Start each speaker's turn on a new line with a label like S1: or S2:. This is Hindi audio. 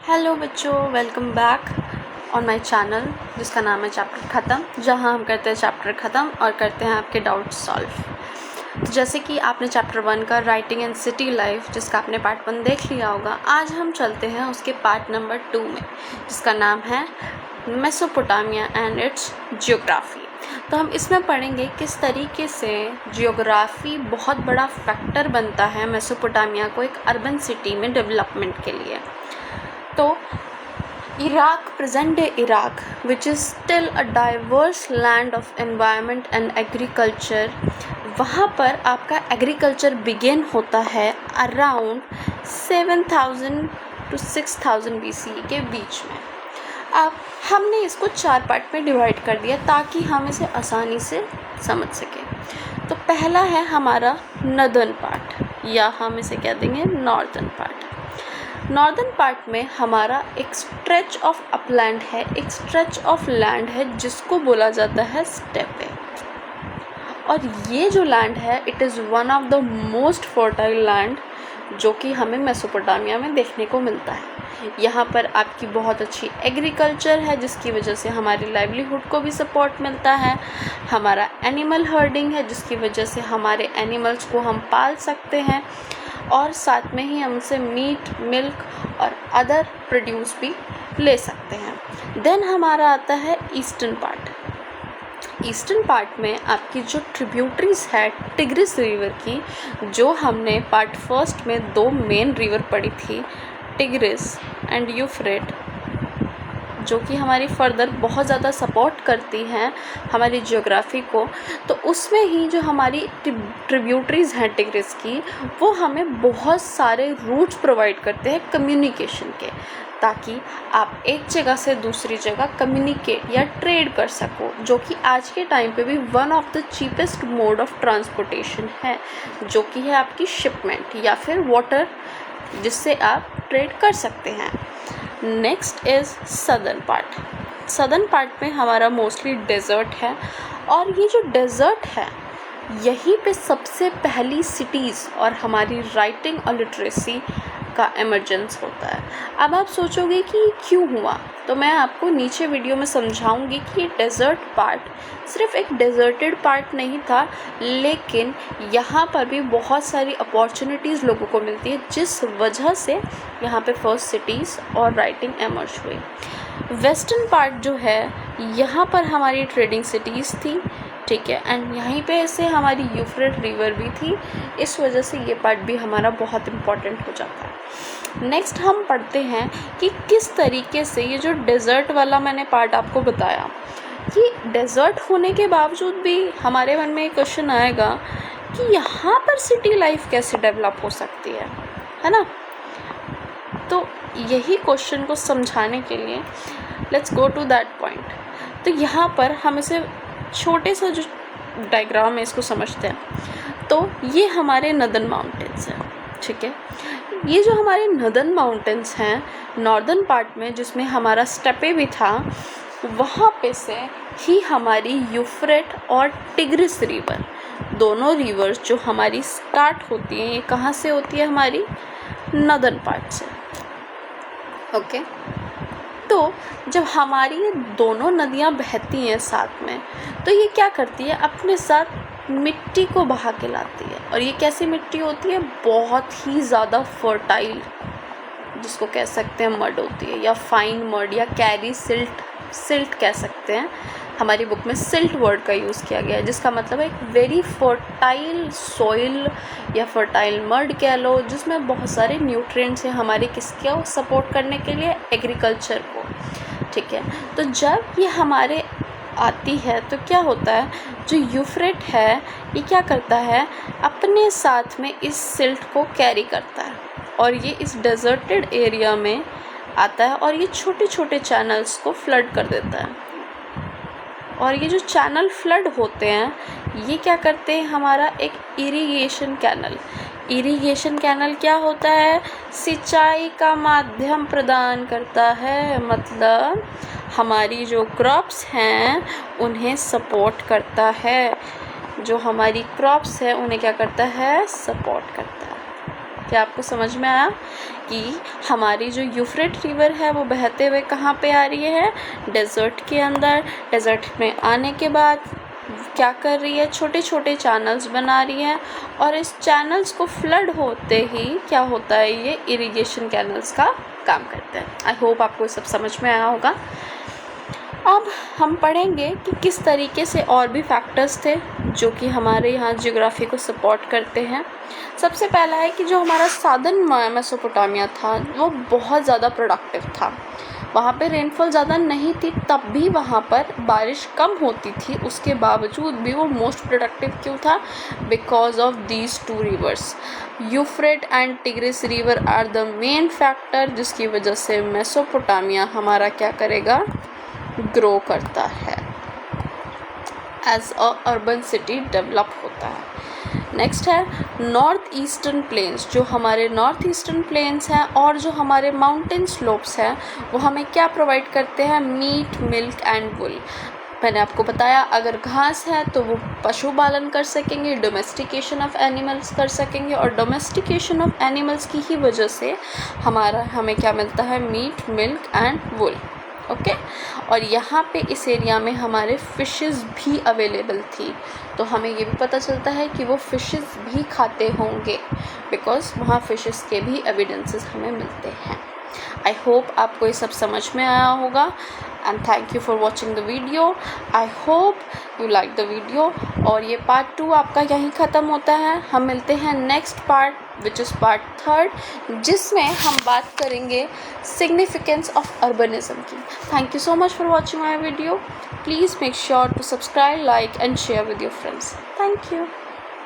S1: हेलो बच्चों, welcome back on my channel जिसका नाम है चैप्टर ख़त्म, जहां हम करते हैं चैप्टर ख़त्म और करते हैं आपके डाउट्स सॉल्व। जैसे कि आपने चैप्टर 1 का राइटिंग एंड सिटी लाइफ जिसका आपने पार्ट 1 देख लिया होगा, आज हम चलते हैं उसके पार्ट नंबर 2 में जिसका नाम है मेसोपोटामिया एंड इट्स जियोग्राफी। तो हम इसमें पढ़ेंगे किस तरीके से जियोग्राफी बहुत बड़ा फैक्टर बनता है मेसोपोटामिया को एक अर्बन सिटी में डेवलपमेंट के लिए। तो Iraq, present day Iraq, which is still a diverse land of environment and agriculture, वहाँ पर आपका एग्रीकल्चर बिगिन होता है अराउंड 7000 to 6000 BCE के बीच में। अब हमने इसको 4 पार्ट में डिवाइड कर दिया ताकि हम इसे आसानी से समझ सकें। तो पहला है हमारा नॉर्दर्न पार्ट, या हम इसे कह देंगे नॉर्दर्न पार्ट। नॉर्दर्न पार्ट में हमारा एक स्ट्रेच ऑफ अपलैंड है, एक स्ट्रेच ऑफ लैंड है जिसको बोला जाता है स्टेपे। और ये जो लैंड है it is one of the most fertile land जो कि हमें मेसोपोटामिया में देखने को मिलता है। यहाँ पर आपकी बहुत अच्छी एग्रीकल्चर है जिसकी वजह से हमारी लाइवलीहुड को भी सपोर्ट मिलता है। हमारा एनिमल हर्डिंग है जिसकी वजह से हमारे एनिमल्स को हम पाल सकते हैं और साथ में ही हमसे मीट, मिल्क और अदर प्रोड्यूस भी ले सकते हैं। देन हमारा आता है ईस्टर्न पार्ट। ईस्टर्न पार्ट में आपकी जो ट्रिब्यूटरीज है टिग्रिस रिवर की, जो हमने पार्ट फर्स्ट में 2 मेन रिवर पढ़ी थी, टिग्रिस एंड यूफ्रेट, जो कि हमारी फर्दर बहुत ज़्यादा सपोर्ट करती हैं हमारी जियोग्राफी को। तो उसमें ही जो हमारी ट्रिब्यूटरीज हैं टिग्रिस की, वो हमें बहुत सारे रूट्स प्रोवाइड करते हैं कम्युनिकेशन के, ताकि आप एक जगह से दूसरी जगह कम्युनिकेट या ट्रेड कर सको, जो कि आज के टाइम पे भी one of the cheapest mode of transportation है, जो कि है आपकी शिपमेंट या फिर वाटर, जिससे आप ट्रेड कर सकते हैं। Next is southern part. Southern part में हमारा मोस्टली डेज़र्ट है, और ये जो डेज़र्ट है यहीं पे सबसे पहली सिटीज़ और हमारी राइटिंग और लिटरेसी का एमर्जेंस होता है। अब आप सोचोगे कि ये क्यों हुआ, तो मैं आपको नीचे वीडियो में समझाऊंगी कि ये डेज़र्ट पार्ट सिर्फ एक डेज़र्टेड पार्ट नहीं था, लेकिन यहाँ पर भी बहुत सारी अपॉर्चुनिटीज़ लोगों को मिलती है जिस वजह से यहाँ पे फर्स्ट सिटीज़ और राइटिंग एमर्ज हुई। वेस्टर्न पार्ट जो है यहाँ पर हमारी ट्रेडिंग सिटीज़ थी, ठीक है, एंड यहीं पे से हमारी यूफ्रेट रिवर भी थी, इस वजह से ये पार्ट भी हमारा बहुत इम्पॉर्टेंट हो जाता है। नेक्स्ट हम पढ़ते हैं कि किस तरीके से ये जो डेज़र्ट वाला मैंने पार्ट आपको बताया, कि डेज़र्ट होने के बावजूद भी हमारे मन में एक क्वेश्चन आएगा कि यहाँ पर सिटी लाइफ कैसे डेवलप हो सकती है ना। तो यही क्वेश्चन को समझाने के लिए let's go to that point. तो यहाँ पर हम इसे छोटे सा जो डायग्राम है इसको समझते हैं। तो ये हमारे नॉर्दर्न माउंटेन्स हैं, ठीक है। ये जो हमारे नॉर्दर्न माउंटेन्स हैं नॉर्दर्न पार्ट में, जिसमें हमारा स्टेपे भी था, वहाँ पे से ही हमारी यूफ्रेट और टिग्रिस रिवर, दोनों रिवर्स जो हमारी स्टार्ट होती हैं, ये कहाँ से होती है, हमारी नॉर्दर्न पार्ट से, ओके। तो जब हमारी ये दोनों नदियाँ बहती हैं साथ में, तो ये क्या करती है, अपने साथ मिट्टी को बहा के लाती है। और ये कैसी मिट्टी होती है, बहुत ही ज़्यादा फर्टाइल, जिसको कह सकते हैं मड होती है, या फाइन मड, या कैरी सिल्ट कह सकते हैं। हमारी बुक में सिल्ट वर्ड का यूज़ किया गया है, जिसका मतलब है एक वेरी फर्टाइल सॉइल या फर्टाइल मड कह लो, जिसमें बहुत सारे न्यूट्रिएंट्स हैं हमारे किसके सपोर्ट करने के लिए, एग्रीकल्चर को, ठीक है। तो जब ये हमारे आती है तो क्या होता है, जो यूफ्रेट है ये क्या करता है, अपने साथ में इस सिल्ट को कैरी करता है, और ये इस डेजर्टेड एरिया में आता है और ये छोटे छोटे चैनल्स को फ्लड कर देता है। और ये जो चैनल फ्लड होते हैं ये क्या करते हैं, हमारा एक इरिगेशन कैनल क्या होता है, सिंचाई का माध्यम प्रदान करता है, मतलब हमारी जो क्रॉप्स हैं उन्हें सपोर्ट करता है, जो हमारी क्रॉप्स है उन्हें क्या करता है, सपोर्ट करता है। क्या आपको समझ में आया कि हमारी जो यूफ्रेट रिवर है वो बहते हुए कहाँ पे आ रही है? डेज़र्ट के अंदर। डेज़र्ट में आने के बाद क्या कर रही है? छोटे छोटे चैनल्स बना रही है, और इस चैनल्स को फ्लड होते ही क्या होता है? ये इरिगेशन कैनल्स का काम करते हैं। आई होप आपको ये सब समझ में आया होगा। अब हम पढ़ेंगे कि किस तरीके से और भी फैक्टर्स थे जो कि हमारे यहाँ ज्योग्राफी को सपोर्ट करते हैं। सबसे पहला है कि जो हमारा सादर्न मेसोपोटामिया था वो बहुत ज़्यादा प्रोडक्टिव था। वहाँ पे रेनफॉल ज़्यादा नहीं थी, तब भी वहाँ पर बारिश कम होती थी, उसके बावजूद भी वो मोस्ट प्रोडक्टिव क्यों था? Because of these two rivers, Euphrates and Tigris river are the main factor, जिसकी वजह से मेसोपोटामिया हमारा क्या करेगा? ग्रो करता है, as a urban city develop होता है। नेक्स्ट है नॉर्थ ईस्टर्न प्लेन्स। जो हमारे नॉर्थ ईस्टर्न प्लेन्स हैं और जो हमारे माउंटेन स्लोप्स हैं वो हमें क्या प्रोवाइड करते हैं? मीट, मिल्क एंड वुल। मैंने आपको बताया अगर घास है तो वो पशुपालन कर सकेंगे, डोमेस्टिकेशन ऑफ एनिमल्स कर सकेंगे, और डोमेस्टिकेशन ऑफ एनिमल्स की ही वजह से हमें क्या मिलता है? Meat, milk and wool. Okay और यहाँ पे इस एरिया में हमारे फ़िशेस भी अवेलेबल थी, तो हमें ये भी पता चलता है कि वो फ़िशेस भी खाते होंगे, बिकॉज़ वहाँ फ़िशेस के भी एविडेंसेस हमें मिलते हैं। आई होप आपको ये सब समझ में आया होगा, and thank you for watching the video. I hope you like the video. और ये पार्ट 2 आपका यहीं ख़त्म होता है। हम मिलते हैं next part which is part 3, जिसमें हम बात करेंगे सिग्निफिकेंस ऑफ अर्बनिज्म की। Thank you so much for watching my video. Please make sure to subscribe, like and share with your friends. Thank you.